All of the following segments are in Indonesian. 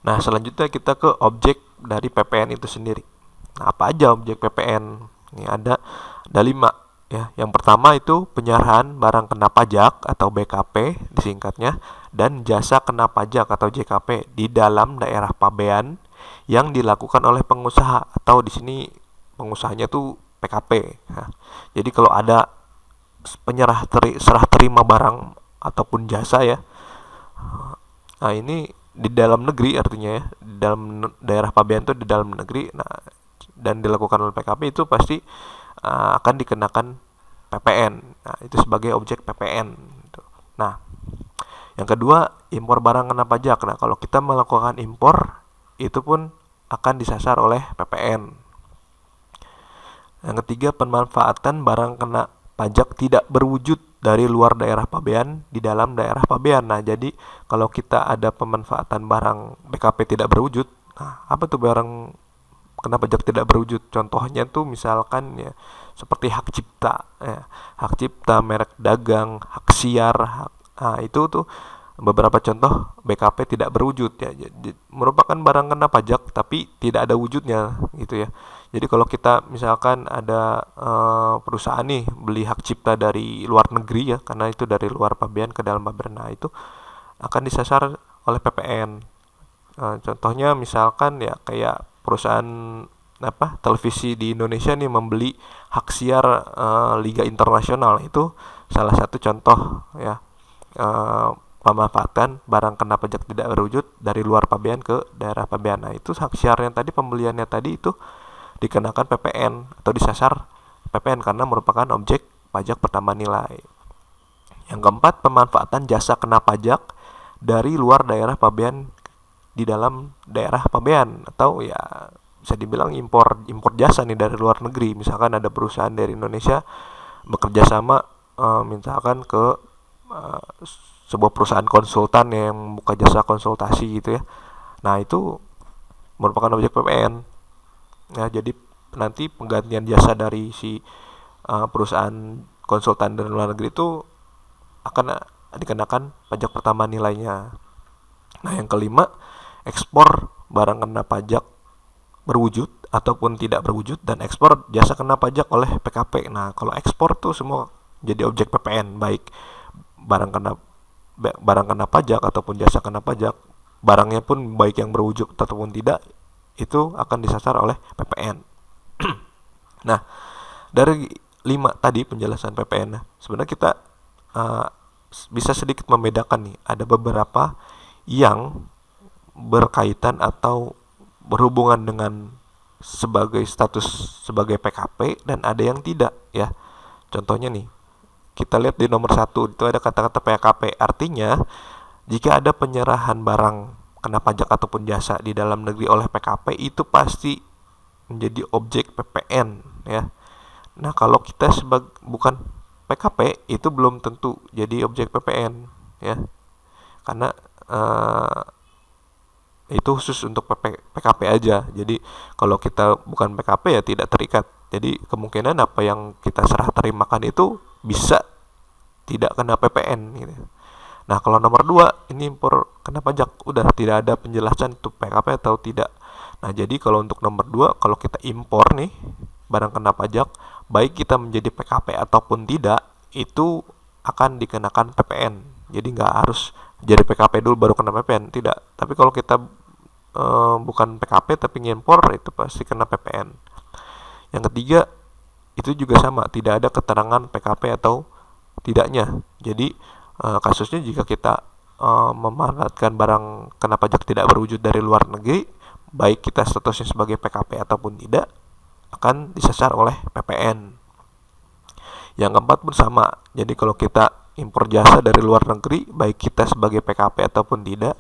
Nah, selanjutnya kita ke objek dari PPN itu sendiri. Nah, apa aja objek PPN? Ini ada 5 ya. Yang pertama itu penyerahan barang kena pajak atau BKP disingkatnya, dan jasa kena pajak atau JKP di dalam daerah pabean yang dilakukan oleh pengusaha, atau di sini pengusahanya tuh PKP. Nah, jadi kalau ada serah terima barang ataupun jasa ya, nah ini di dalam negeri artinya ya, di dalam daerah pabean itu di dalam negeri. Nah, dan dilakukan oleh PKP itu pasti akan dikenakan PPN. Nah, itu sebagai objek PPN. Nah, yang kedua, impor barang kena pajak. Nah, kalau kita melakukan impor, itu pun akan disasar oleh PPN. Yang ketiga, pemanfaatan barang kena pajak tidak berwujud dari luar daerah pabean di dalam daerah pabean. Nah, jadi kalau kita ada pemanfaatan barang BKP tidak berwujud, nah apa tuh barang kena pajak tidak berwujud? Contohnya tuh misalkan ya seperti hak cipta, ya, hak cipta, merek dagang, hak siar, nah itu tuh beberapa contoh BKP tidak berwujud ya. Jadi, merupakan barang kena pajak tapi tidak ada wujudnya gitu ya. Jadi kalau kita misalkan ada perusahaan nih beli hak cipta dari luar negeri ya, karena itu dari luar pabean ke dalam pabean, nah itu akan disasar oleh PPN. Contohnya misalkan ya kayak perusahaan apa televisi di Indonesia nih membeli hak siar liga internasional, itu salah satu contoh ya, eh, pemanfaatan barang kena pajak tidak berwujud dari luar pabean ke daerah pabean. Nah, itu hak siarnya tadi, pembeliannya tadi itu dikenakan PPN atau disasar PPN karena merupakan objek pajak pertambahan nilai. Yang keempat, pemanfaatan jasa kena pajak dari luar daerah pabean di dalam daerah pabean, atau ya bisa dibilang impor impor jasa nih dari luar negeri. Misalkan ada perusahaan dari Indonesia bekerja sama misalkan ke uh, sebuah perusahaan konsultan yang buka jasa konsultasi gitu ya. Nah, itu merupakan objek PPN. Ya, jadi nanti penggantian jasa dari si perusahaan konsultan dari luar negeri itu akan dikenakan pajak pertambahan nilainya. Nah, yang kelima, ekspor barang kena pajak berwujud ataupun tidak berwujud, dan ekspor jasa kena pajak oleh PKP. Nah, kalau ekspor tuh semua jadi objek PPN, baik barang kena barang kena pajak ataupun jasa kena pajak, barangnya pun baik yang berwujud ataupun tidak, itu akan disasar oleh PPN. Nah, dari 5 tadi penjelasan PPN, sebenarnya kita uh, bisa sedikit membedakan nih. Ada beberapa yang berkaitan atau berhubungan dengan sebagai status sebagai PKP, dan ada yang tidak ya. Contohnya nih, kita lihat di nomor 1 itu ada kata-kata PKP. Artinya, jika ada penyerahan barang kena pajak ataupun jasa di dalam negeri oleh PKP, itu pasti menjadi objek PPN ya. Nah, kalau kita bukan PKP, itu belum tentu jadi objek PPN ya. Karena uh, itu khusus untuk PKP aja. Jadi kalau kita bukan PKP ya tidak terikat. Jadi kemungkinan apa yang kita serah terimakan itu bisa tidak kena PPN gitu. Nah, kalau nomor 2 ini impor kena pajak, udah tidak ada penjelasan itu PKP atau tidak. Nah, jadi kalau untuk nomor 2, kalau kita impor nih barang kena pajak, baik kita menjadi PKP ataupun tidak, itu akan dikenakan PPN. Jadi nggak harus jadi PKP dulu baru kena PPN, tidak. Tapi kalau kita bukan PKP tapi ngimpor, itu pasti kena PPN. Yang ketiga, itu juga sama, tidak ada keterangan PKP atau tidaknya. Jadi kasusnya jika kita memanfaatkan barang kena pajak tidak berwujud dari luar negeri, baik kita statusnya sebagai PKP ataupun tidak, akan disasar oleh PPN. Yang keempat pun sama. Jadi kalau kita impor jasa dari luar negeri, baik kita sebagai PKP ataupun tidak,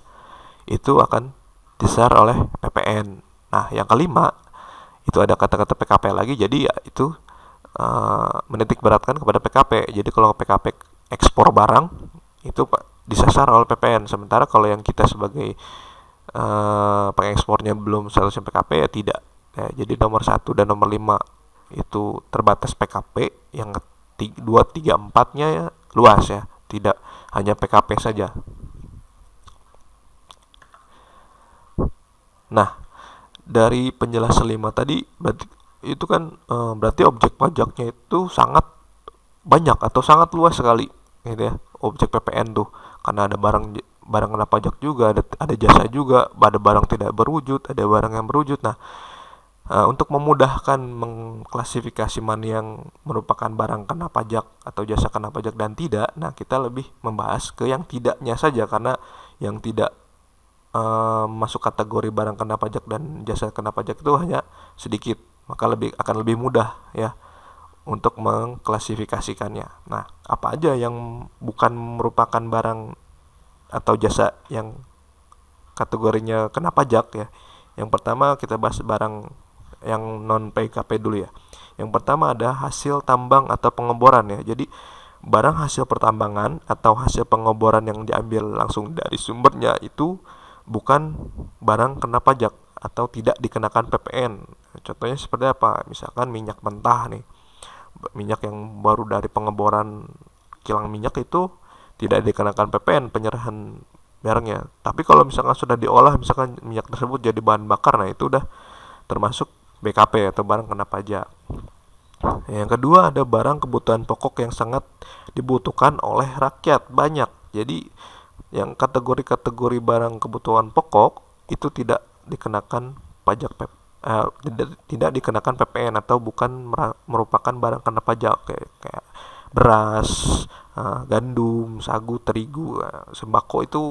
itu akan disasar oleh PPN. Nah, yang kelima, itu ada kata-kata PKP lagi, jadi ya itu menitik beratkan kepada PKP. Jadi kalau PKP ekspor barang, itu disasar oleh PPN. Sementara kalau yang kita sebagai pengekspornya belum statusnya PKP, ya tidak. Ya, jadi nomor 1 dan nomor 5 itu terbatas PKP, yang 2, 3, 4-nya ya luas ya, tidak hanya PKP saja. Nah, dari penjelasan 5 tadi berarti itu kan berarti objek pajaknya itu sangat banyak atau sangat luas sekali gitu ya, objek PPN tuh, karena ada barang kena pajak juga, ada jasa juga, ada barang tidak berwujud, ada barang yang berwujud. Nah, untuk memudahkan mengklasifikasi mana yang merupakan barang kena pajak atau jasa kena pajak dan tidak, nah kita lebih membahas ke yang tidaknya saja, karena yang tidak masuk kategori barang kena pajak dan jasa kena pajak itu hanya sedikit, maka akan lebih mudah ya untuk mengklasifikasikannya. Nah, apa aja yang bukan merupakan barang atau jasa yang kategorinya kena pajak ya? Yang pertama kita bahas barang yang non PKP dulu ya. Yang pertama ada hasil tambang atau pengeboran ya. Jadi barang hasil pertambangan atau hasil pengeboran yang diambil langsung dari sumbernya itu bukan barang kena pajak atau tidak dikenakan PPN. Contohnya seperti apa? Misalkan minyak mentah nih, minyak yang baru dari pengeboran kilang minyak itu tidak dikenakan PPN penyerahan barangnya. Tapi kalau misalkan sudah diolah, misalkan minyak tersebut jadi bahan bakar, nah itu udah termasuk BKP atau barang kena pajak. Yang kedua ada barang kebutuhan pokok yang sangat dibutuhkan oleh rakyat banyak. Jadi yang kategori-kategori barang kebutuhan pokok itu tidak dikenakan pajak tidak dikenakan PPN atau bukan merupakan barang kena pajak, kayak beras, gandum, sagu, terigu, sembako itu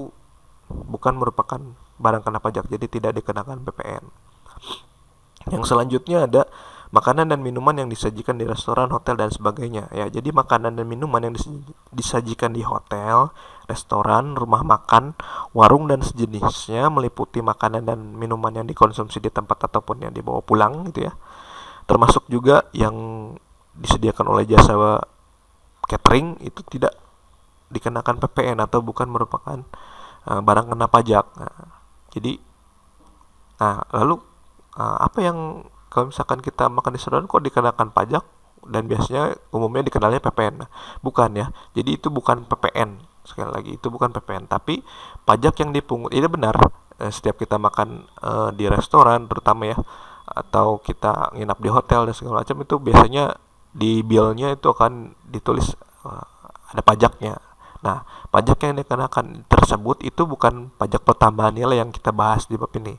bukan merupakan barang kena pajak, jadi tidak dikenakan PPN. Yang selanjutnya ada makanan dan minuman yang disajikan di restoran, hotel dan sebagainya ya. Jadi makanan dan minuman yang disajikan di hotel, restoran, rumah makan, warung dan sejenisnya meliputi makanan dan minuman yang dikonsumsi di tempat ataupun yang dibawa pulang gitu ya. Termasuk juga yang disediakan oleh jasa catering itu tidak dikenakan PPN atau bukan merupakan barang kena pajak. Lalu apa yang kalau misalkan kita makan di restoran kok dikenakan pajak dan biasanya umumnya dikenalnya PPN? Nah, bukan ya. Jadi itu bukan PPN. Sekali lagi itu bukan PPN, tapi pajak yang dipungut. Ini benar. Setiap kita makan di restoran terutama ya, atau kita nginap di hotel dan segala macam, itu biasanya di bill-nya itu akan ditulis ada pajaknya. Nah, pajak yang dikenakan tersebut itu bukan pajak pertambahan nilai yang kita bahas di bab ini,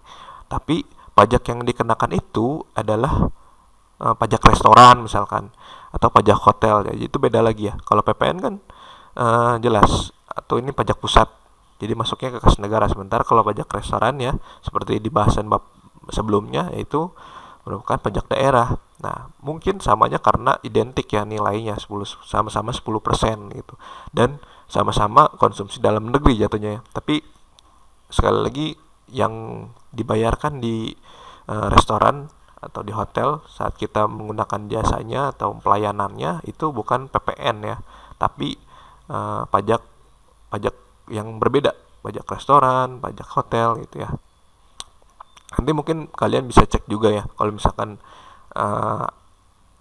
tapi pajak yang dikenakan itu adalah pajak restoran misalkan, atau pajak hotel ya. Itu beda lagi ya. Kalau PPN kan jelas, atau ini pajak pusat, jadi masuknya ke kas negara. Sementara kalau pajak restoran ya, seperti di bahasan bab sebelumnya, yaitu merupakan pajak daerah. Nah, mungkin samanya karena identik ya nilainya, sama-sama 10% gitu, dan sama-sama konsumsi dalam negeri jatuhnya ya. Tapi sekali lagi yang dibayarkan di restoran atau di hotel saat kita menggunakan jasanya atau pelayanannya itu bukan PPN ya, tapi pajak yang berbeda, pajak restoran, pajak hotel gitu ya. Nanti mungkin kalian bisa cek juga ya, kalau misalkan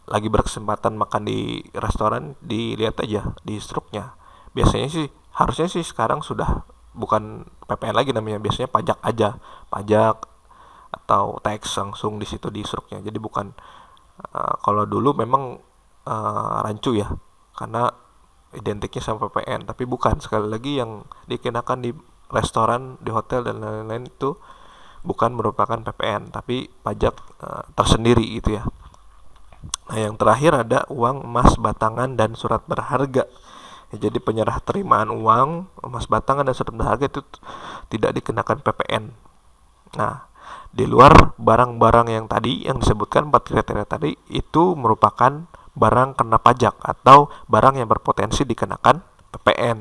lagi berkesempatan makan di restoran, dilihat aja di struknya. Biasanya sih, harusnya sih sekarang sudah bukan PPN lagi namanya, biasanya pajak aja, pajak atau tax langsung di situ di struknya. Jadi bukan kalau dulu memang rancu ya, karena identiknya sama PPN, tapi bukan. Sekali lagi yang dikenakan di restoran, di hotel dan lain-lain itu bukan merupakan PPN, tapi pajak tersendiri gitu ya. Nah, yang terakhir ada uang, emas batangan dan surat berharga. Ya, jadi penyerah terimaan uang, emas batangan dan surat berharga itu tidak dikenakan PPN. Nah, di luar barang-barang yang tadi yang disebutkan 4 kriteria tadi itu merupakan barang kena pajak atau barang yang berpotensi dikenakan PPN.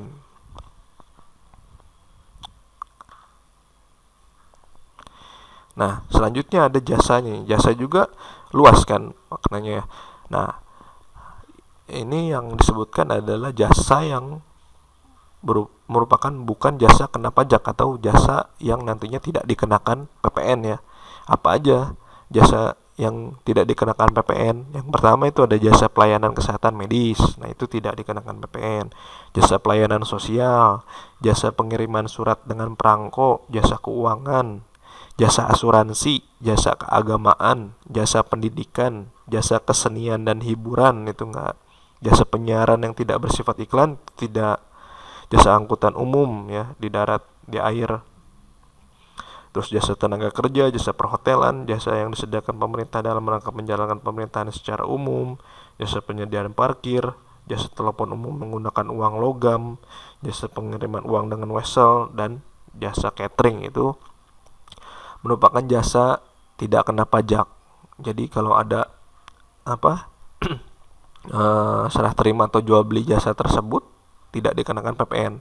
Nah, selanjutnya ada jasanya. Jasa juga luas kan maknanya ya. Nah, ini yang disebutkan adalah jasa yang merupakan bukan jasa kena pajak atau jasa yang nantinya tidak dikenakan PPN ya. Apa aja jasa yang tidak dikenakan PPN? Yang pertama itu ada jasa pelayanan kesehatan medis. Nah, itu tidak dikenakan PPN. Jasa pelayanan sosial, jasa pengiriman surat dengan perangko, jasa keuangan, jasa asuransi, jasa keagamaan, jasa pendidikan, jasa kesenian dan hiburan itu enggak. Jasa penyiaran yang tidak bersifat iklan tidak. Jasa angkutan umum ya di darat, di air. Terus jasa tenaga kerja, jasa perhotelan, jasa yang disediakan pemerintah dalam rangka menjalankan pemerintahan secara umum, jasa penyediaan parkir, jasa telepon umum menggunakan uang logam, jasa pengiriman uang dengan wesel, dan jasa catering itu merupakan jasa tidak kena pajak. Jadi kalau ada apa serah terima atau jual beli jasa tersebut tidak dikenakan PPN.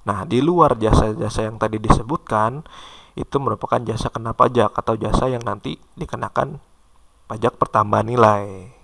Nah, di luar jasa-jasa yang tadi disebutkan itu merupakan jasa kena pajak atau jasa yang nanti dikenakan pajak pertambahan nilai.